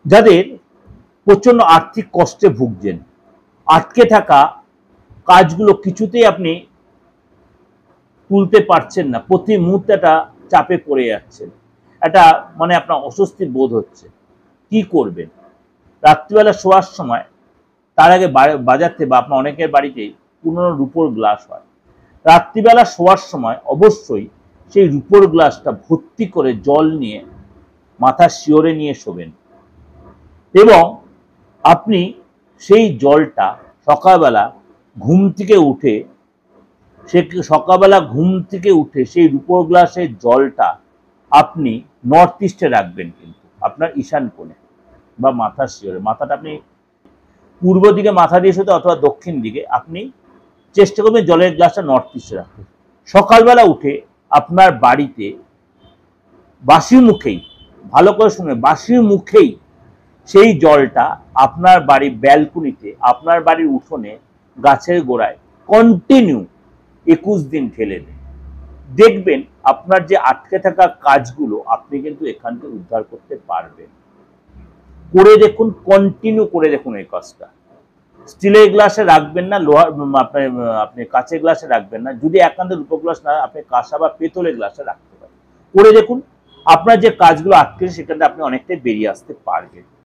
যাদের প্রচন্ড আর্থিক কষ্টে ভুগছেন, আটকে থাকা কাজগুলো কিছুতেই আপনি তুলতে পারছেন না, প্রতি মুহূর্তে একটা চাপে পড়ে যাচ্ছেন, একটা মানে আপনার অস্বস্তি বোধ হচ্ছে, কি করবেন? রাত্রিবেলা শোয়ার সময় তার আগে বাজার থেকে বা আপনার অনেকের বাড়িতেই পুরনো রূপোর গ্লাস হয়। রাত্রিবেলা শোয়ার সময় অবশ্যই সেই রূপোর গ্লাসটা ভর্তি করে জল নিয়ে মাথার শিওরে নিয়ে শোবেন এবং আপনি সেই জলটা সকালবেলা ঘুম থেকে উঠে সেই রূপোর গ্লাসের জলটা আপনি নর্থ ইস্টে রাখবেন, কিন্তু আপনার ঈশান কোণে বা মাথার শিওরে। মাথাটা আপনি পূর্ব দিকে মাথা দিয়ে শুতে অথবা দক্ষিণ দিকে আপনি চেষ্টা করবেন জলের গ্লাসটা নর্থ ইস্টে রাখতে। সকালবেলা উঠে আপনার বাড়িতে বাসি মুখেই, ভালো করে শুনে, বাসি মুখেই সেই জলটা আপনার বাড়ির ব্যালকনিতে, আপনার বাড়ির উঠোনে, গাছের গোড়ায় কন্টিনিউ 21 দিন ঢেলে দেন। দেখবেন আপনার যে আটকে থাকা কাজগুলো আপনি কিন্তু এখান থেকে উদ্ধার করতে পারবেন। করে দেখুন, কন্টিনিউ করে দেখুন এই কাজটা। স্টিলের গ্লাসে রাখবেন না, লোহার আপনি কাঁচের গ্লাসে রাখবেন না। যদি একান্ত রূপোর গ্লাস না, আপনি কাঁসা বা পেতলের গ্লাসে রাখতে পারেন। করে দেখুন, আপনার যে কাজগুলো আটকে সেখানে আপনি অনেকটাই বেরিয়ে আসতে পারবেন।